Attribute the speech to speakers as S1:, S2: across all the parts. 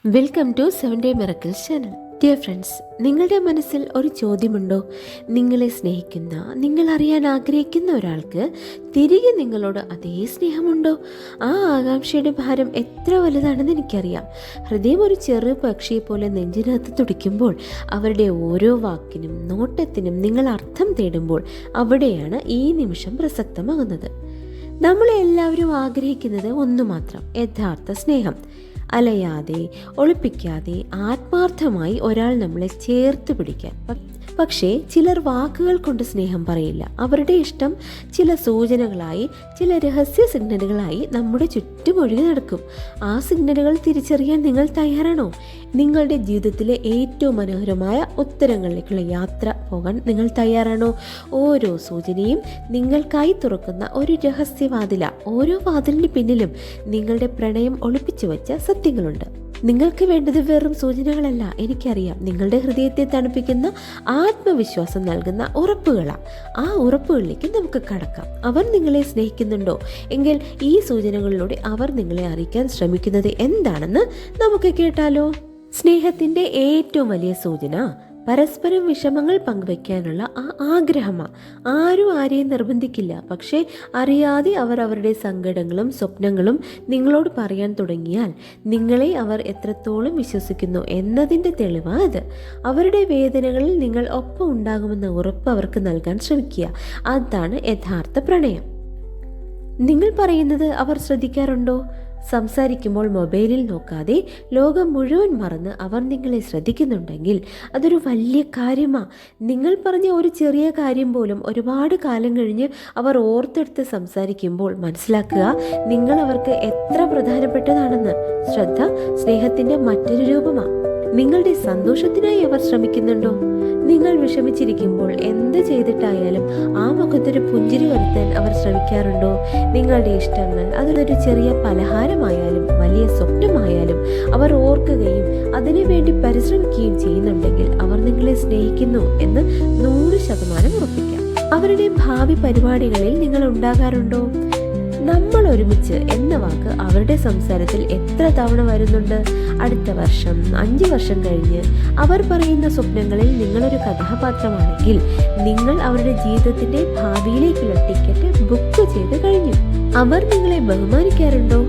S1: Welcome to 7 day miracles channel. Dear friends, നിങ്ങളുടെ മനസ്സിൽ ഒരു ചോദ്യമുണ്ടോ? നിങ്ങളെ സ്നേഹിക്കുന്ന, നിങ്ങൾ അറിയാൻ ആഗ്രഹിക്കുന്ന ഒരാൾക്ക് തിരികെ നിങ്ങളോട് അതേ സ്നേഹമുണ്ടോ? ആ ആകാംക്ഷയുടെ ഭാരം എത്ര വലുതാണെന്ന് എനിക്കറിയാം. ഹൃദയം ഒരു ചെറു പക്ഷിയെ പോലെ നെഞ്ചിനകത്ത് തുടിക്കുമ്പോൾ, അവരുടെ ഓരോ വാക്കിനും നോട്ടത്തിനും നിങ്ങൾ അർത്ഥം തേടുമ്പോൾ, അവിടെയാണ് ഈ നിമിഷം പ്രസക്തമാകുന്നത്. നമ്മളെ എല്ലാവരും ആഗ്രഹിക്കുന്നത് ഒന്നു മാത്രം: യഥാർത്ഥ സ്നേഹം. അലയാതെ, ഒളിപ്പിക്കാതെ, ആത്മാർത്ഥമായി ഒരാൾ നമ്മളെ ചേർത്ത് പിടിക്കാൻ. പക്ഷേ ചിലർ വാക്കുകൾ കൊണ്ട് സ്നേഹം പറയില്ല. അവരുടെ ഇഷ്ടം ചില സൂചനകളായി, ചില രഹസ്യ സിഗ്നലുകളായി നമ്മുടെ ചുറ്റും ഒഴുകി നടക്കും. ആ സിഗ്നലുകൾ തിരിച്ചറിയാൻ നിങ്ങൾ തയ്യാറാണോ? നിങ്ങളുടെ ജീവിതത്തിലെ ഏറ്റവും മനോഹരമായ ഉത്തരങ്ങളിലേക്കുള്ള യാത്ര പോകാൻ നിങ്ങൾ തയ്യാറാണോ? ഓരോ സൂചനയും നിങ്ങൾക്കായി തുറക്കുന്ന ഒരു രഹസ്യവാതില. ഓരോ വാതിലിന് പിന്നിലും നിങ്ങളുടെ പ്രണയം ഒളിപ്പിച്ചു വെച്ച സത്യങ്ങളുണ്ട്. നിങ്ങൾക്ക് വേണ്ടത് വെറും സൂചനകളല്ല, എനിക്കറിയാം. നിങ്ങളുടെ ഹൃദയത്തെ തണുപ്പിക്കുന്ന, ആത്മവിശ്വാസം നൽകുന്ന ഉറപ്പുകളാണ്. ആ ഉറപ്പുകളിലേക്ക് നമുക്ക് കടക്കാം. അവർ നിങ്ങളെ സ്നേഹിക്കുന്നുണ്ടോ എങ്കിൽ ഈ സൂചനകളിലൂടെ അവർ നിങ്ങളെ അറിയിക്കാൻ ശ്രമിക്കുന്നത് എന്താണെന്ന് നമുക്ക് കേട്ടാലോ. സ്നേഹത്തിൻ്റെ ഏറ്റവും വലിയ സൂചന പരസ്പരം വിഷമങ്ങൾ പങ്കുവയ്ക്കാനുള്ള ആ ആഗ്രഹമാണ്. ആരും ആരെയും നിർബന്ധിക്കില്ല, പക്ഷേ അറിയാതെ അവർ അവരുടെ സങ്കടങ്ങളും സ്വപ്നങ്ങളും നിങ്ങളോട് പറയാൻ തുടങ്ങിയാൽ നിങ്ങളെ അവർ എത്രത്തോളം വിശ്വസിക്കുന്നു എന്നതിൻ്റെ തെളിവാണ് അത്. അവരുടെ വേദനകളിൽ നിങ്ങൾ ഒപ്പം ഉണ്ടാകുമെന്ന ഉറപ്പ് അവർക്ക് നൽകാൻ ശ്രമിക്കുക. അതാണ് യഥാർത്ഥ പ്രണയം. നിങ്ങൾ പറയുന്നത് അവർ ശ്രദ്ധിക്കാറുണ്ടോ? സംസാരിക്കുമ്പോൾ മൊബൈലിൽ നോക്കാതെ ലോകം മുഴുവൻ മറന്ന് അവർ നിങ്ങളെ ശ്രദ്ധിക്കുന്നുണ്ടെങ്കിൽ അതൊരു വലിയ കാര്യമാണ്. നിങ്ങൾ പറഞ്ഞ ഒരു ചെറിയ കാര്യം പോലും ഒരുപാട് കാലം കഴിഞ്ഞ് അവർ ഓർത്തെടുത്ത് സംസാരിക്കുമ്പോൾ മനസ്സിലാക്കുക നിങ്ങൾ അവർക്ക് എത്ര പ്രധാനപ്പെട്ടതാണെന്ന്. ശ്രദ്ധ സ്നേഹത്തിൻ്റെ മറ്റൊരു രൂപമാണ്. നിങ്ങളുടെ സന്തോഷത്തിനായി അവർ ശ്രമിക്കുന്നുണ്ടോ? നിങ്ങൾ വിഷമിച്ചിരിക്കുമ്പോൾ എന്ത് ചെയ്തിട്ടായാലും ആ മുഖത്തൊരു പുഞ്ചിരി വരുത്താൻ അവർ ശ്രമിക്കാറുണ്ടോ? നിങ്ങളുടെ ഇഷ്ടങ്ങൾ, അതൊരു ചെറിയ പലഹാരമായാലും വലിയ സ്വപ്നമായാലും അവർ ഓർക്കുകയും അതിനുവേണ്ടി പരിശ്രമിക്കുകയും ചെയ്യുന്നുണ്ടെങ്കിൽ അവർ നിങ്ങളെ സ്നേഹിക്കുന്നു എന്ന് 100% ഉറപ്പിക്കാം. അവരുടെ ഭാവി പരിപാടികളിൽ നിങ്ങൾ ഉണ്ടാകാറുണ്ടോ? നമ്മൾ ഒരുമിച്ച് എന്ന വാക്ക് അവരുടെ സംസാരത്തിൽ എത്ര തവണ വരുന്നുണ്ട്? അടുത്ത വർഷം, 5 വർഷം കഴിഞ്ഞ് അവർ പറയുന്ന സ്വപ്നങ്ങളിൽ നിങ്ങളൊരു കഥാപാത്രമാണെങ്കിൽ നിങ്ങൾ അവരുടെ ജീവിതത്തിന്റെ ഭാവിയിലേക്കുള്ള ടിക്കറ്റ് ബുക്ക് ചെയ്ത് കഴിഞ്ഞു. അവർ നിങ്ങളെ ബഹുമാനിക്കാറുണ്ടോ?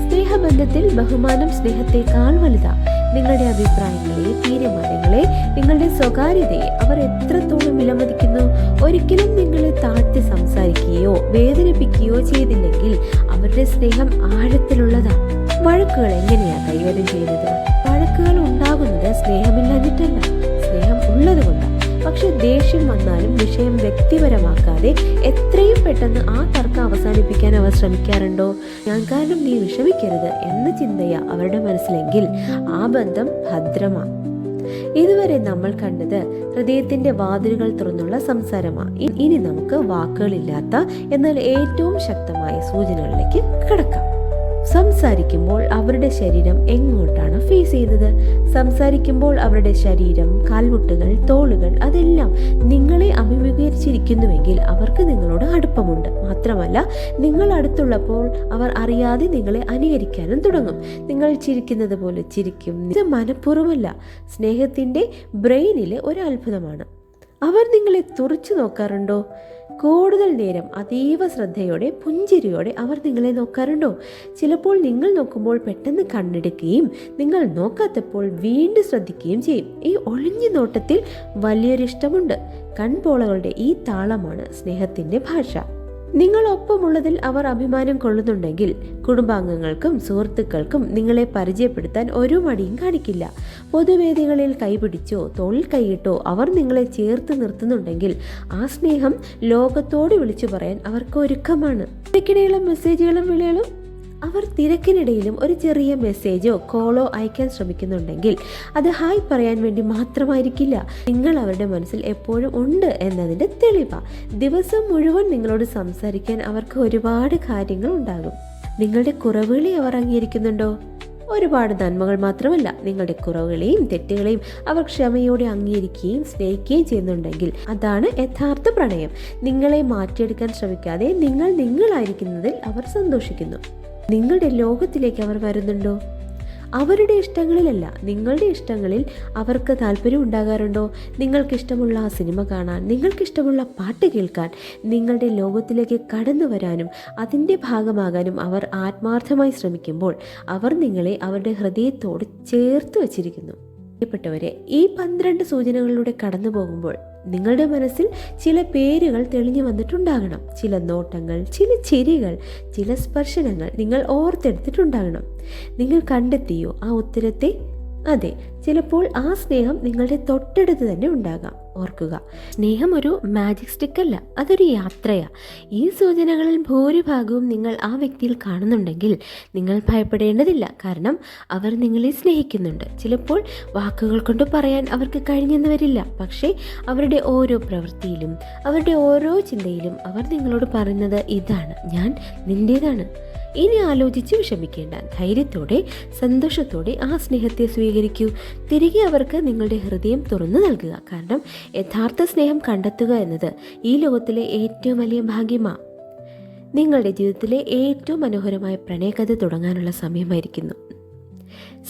S1: സ്നേഹബന്ധത്തിൽ ബഹുമാനം സ്നേഹത്തെക്കാൾ വലുതാ. നിങ്ങളുടെ അഭിപ്രായങ്ങളെ, തീരുമാനങ്ങളെ, നിങ്ങളുടെ സ്വകാര്യതയെ അവർ എത്രത്തോളം വിലമതിക്കുന്നു. ഒരിക്കലും നിങ്ങളെ താഴ്ത്തി സംസാരിക്കുകയോ വേദനിപ്പിക്കുകയോ ചെയ്തില്ലെങ്കിൽ അവരുടെ സ്നേഹം ആഴത്തിലുള്ളതാണ്. വഴക്കുകൾ എങ്ങനെയാ കൈകാര്യം ചെയ്യുന്നത്? വഴക്കുകൾ ഉണ്ടാകുന്നത് സ്നേഹമില്ലാഞ്ഞിട്ടല്ല, സ്നേഹം ഉള്ളത് കൊണ്ടാണ്. പക്ഷെ ദേഷ്യം വന്നാലും വിഷയം വ്യക്തിപരമാക്കാതെ എത്രയും പെട്ടെന്ന് ആ തർക്കം അവസാനിപ്പിക്കാൻ അവർ ശ്രമിക്കാറുണ്ടോ? ഞാൻ കാരണം നീ വിഷമിക്കരുത് എന്ന ചിന്തയാ അവരുടെ മനസ്സിലെങ്കിൽ ആ ബന്ധം ഭദ്രമാണ്. ഇതുവരെ നമ്മൾ കണ്ടത് ഹൃദയത്തിന്റെ വാതിലുകൾ തുറന്നുള്ള സംസാരമാണ്. ഇനി നമുക്ക് വാക്കുകളില്ലാത്ത എന്നാൽ ഏറ്റവും ശക്തമായ സൂചനകളിലേക്ക് കടക്കാം. സംസാരിക്കുമ്പോൾ അവരുടെ ശരീരം എങ്ങോട്ടാണ് ഫേസ് ചെയ്യുന്നത്? സംസാരിക്കുമ്പോൾ അവരുടെ ശരീരം, കാൽമുട്ടുകൾ, തോളുകൾ അതെല്ലാം നിങ്ങളെ അഭിമുഖീകരിച്ചിരിക്കുന്നുവെങ്കിൽ അവർക്ക് നിങ്ങളോട് അടുപ്പമുണ്ട്. മാത്രമല്ല, നിങ്ങൾ അടുത്തുള്ളപ്പോൾ അവർ അറിയാതെ നിങ്ങളെ അനുകരിക്കാനും തുടങ്ങും. നിങ്ങൾ ചിരിക്കുന്നത് പോലെ ചിരിക്കും. ഇത് മനഃപൂർവ്വമല്ല, സ്നേഹത്തിൻ്റെ ബ്രെയിനിലെ ഒരു അത്ഭുതമാണ്. അവർ നിങ്ങളെ തുറച്ചു നോക്കാറുണ്ടോ? കൂടുതൽ നേരം അതീവ ശ്രദ്ധയോടെ, പുഞ്ചിരിയോടെ അവർ നിങ്ങളെ നോക്കാറുണ്ടോ? ചിലപ്പോൾ നിങ്ങൾ നോക്കുമ്പോൾ പെട്ടെന്ന് കണ്ണെടുക്കുകയും നിങ്ങൾ നോക്കാത്തപ്പോൾ വീണ്ടും ശ്രദ്ധിക്കുകയും ചെയ്യും. ഈ ഒളിഞ്ഞു നോട്ടത്തിൽ വലിയൊരു ഇഷ്ടമുണ്ട്. കൺപോളകളുടെ ഈ താളമാണ് സ്നേഹത്തിൻ്റെ ഭാഷ. നിങ്ങളൊപ്പമുള്ളതിൽ അവർ അഭിമാനം കൊള്ളുന്നുണ്ടെങ്കിൽ കുടുംബാംഗങ്ങൾക്കും സുഹൃത്തുക്കൾക്കും നിങ്ങളെ പരിചയപ്പെടുത്താൻ ഒരു മടിയും കാണിക്കില്ല. പൊതുവേദികളിൽ കൈപിടിച്ചോ തോളിൽ കൈയിട്ടോ അവർ നിങ്ങളെ ചേർത്ത് നിർത്തുന്നുണ്ടെങ്കിൽ ആ സ്നേഹം ലോകത്തോട് വിളിച്ചു പറയാൻ അവർക്ക് ഒരുക്കമാണ്. ഇടയ്ക്കിടെയുള്ള മെസ്സേജുകളും വിളികളും അവർ തിരക്കിനിടയിലും ഒരു ചെറിയ മെസ്സേജോ കോളോ അയക്കാൻ ശ്രമിക്കുന്നുണ്ടെങ്കിൽ അത് ഹായ് പറയാൻ വേണ്ടി മാത്രമായിരിക്കില്ല, നിങ്ങൾ അവരുടെ മനസ്സിൽ എപ്പോഴും ഉണ്ട് എന്നതിൻ്റെ തെളിവാണ്. ദിവസം മുഴുവൻ നിങ്ങളോട് സംസാരിക്കാൻ അവർക്ക് ഒരുപാട് കാര്യങ്ങൾ ഉണ്ടാകും. നിങ്ങളുടെ കുറവുകളെ അവർ അംഗീകരിക്കുന്നുണ്ടോ? ഒരുപാട് നന്മകൾ മാത്രമല്ല, നിങ്ങളുടെ കുറവുകളെയും തെറ്റുകളെയും അവർ ക്ഷമയോടെ അംഗീകരിക്കുകയും സ്നേഹിക്കുകയും ചെയ്യുന്നുണ്ടെങ്കിൽ അതാണ് യഥാർത്ഥ പ്രണയം. നിങ്ങളെ മാറ്റിയെടുക്കാൻ ശ്രമിക്കാതെ നിങ്ങളായിരിക്കുന്നതിൽ അവർ സന്തോഷിക്കുന്നു. നിങ്ങളുടെ ലോകത്തിലേക്ക് അവർ വരുന്നുണ്ടോ? അവരുടെ ഇഷ്ടങ്ങളിലല്ല, നിങ്ങളുടെ ഇഷ്ടങ്ങളിൽ അവർക്ക് താല്പര്യം ഉണ്ടാകാറുണ്ടോ? നിങ്ങൾക്കിഷ്ടമുള്ള ആ സിനിമ കാണാൻ, നിങ്ങൾക്കിഷ്ടമുള്ള പാട്ട് കേൾക്കാൻ, നിങ്ങളുടെ ലോകത്തിലേക്ക് കടന്നു വരാനും അതിൻ്റെ ഭാഗമാകാനും അവർ ആത്മാർത്ഥമായി ശ്രമിക്കുമ്പോൾ അവർ നിങ്ങളെ അവരുടെ ഹൃദയത്തോട് ചേർത്ത് വച്ചിരിക്കുന്നു. പ്രിയപ്പെട്ടവരെ, ഈ 12 സൂചനകളിലൂടെ കടന്നു പോകുമ്പോൾ നിങ്ങളുടെ മനസ്സിൽ ചില പേരുകൾ തെളിഞ്ഞു വന്നിട്ടുണ്ടാകണം. ചില നോട്ടങ്ങൾ, ചില ചിരികൾ, ചില സ്പർശനങ്ങൾ നിങ്ങൾ ഓർത്തെടുത്തിട്ടുണ്ടാകണം. നിങ്ങൾ കണ്ടെത്തിയോ ആ ഉത്തരത്തെ? അതെ, ചിലപ്പോൾ ആ സ്നേഹം നിങ്ങളുടെ തൊട്ടടുത്ത് തന്നെ ഉണ്ടാകാം. ഓർക്കുക, സ്നേഹം ഒരു മാജിക് സ്റ്റിക്ക് അല്ല, അതൊരു യാത്രയാണ്. ഈ സൂചനകളിൽ ഭൂരിഭാഗവും നിങ്ങൾ ആ വ്യക്തിയിൽ കാണുന്നുണ്ടെങ്കിൽ നിങ്ങൾ ഭയപ്പെടേണ്ടതില്ല. കാരണം അവർ നിങ്ങളെ സ്നേഹിക്കുന്നുണ്ട്. ചിലപ്പോൾ വാക്കുകൾ കൊണ്ട് പറയാൻ അവർക്ക് കഴിഞ്ഞെന്ന് വരില്ല, പക്ഷേ അവരുടെ ഓരോ പ്രവൃത്തിയിലും അവരുടെ ഓരോ ചിന്തയിലും അവർ നിങ്ങളോട് പറയുന്നത് ഇതാണ്: ഞാൻ നിൻ്റേതാണ്. ഇനി ആലോചിച്ച് വിഷമിക്കേണ്ട. ധൈര്യത്തോടെ, സന്തോഷത്തോടെ ആ സ്നേഹത്തെ സ്വീകരിക്കൂ. തിരികെ അവർക്ക് നിങ്ങളുടെ ഹൃദയം തുറന്നു നൽകുക. കാരണം യഥാർത്ഥ സ്നേഹം കണ്ടെത്തുക എന്നത് ഈ ലോകത്തിലെ ഏറ്റവും വലിയ ഭാഗ്യമാണ്. നിങ്ങളുടെ ജീവിതത്തിലെ ഏറ്റവും മനോഹരമായ പ്രണയകഥ തുടങ്ങാനുള്ള സമയമായിരിക്കുന്നു.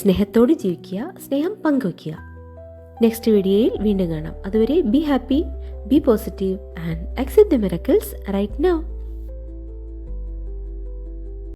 S1: സ്നേഹത്തോടെ ജീവിക്കുക, സ്നേഹം പങ്കുവയ്ക്കുക. നെക്സ്റ്റ് വീഡിയോയിൽ വീണ്ടും കാണാം. അതുവരെ be happy, B positive and accept the miracles right now.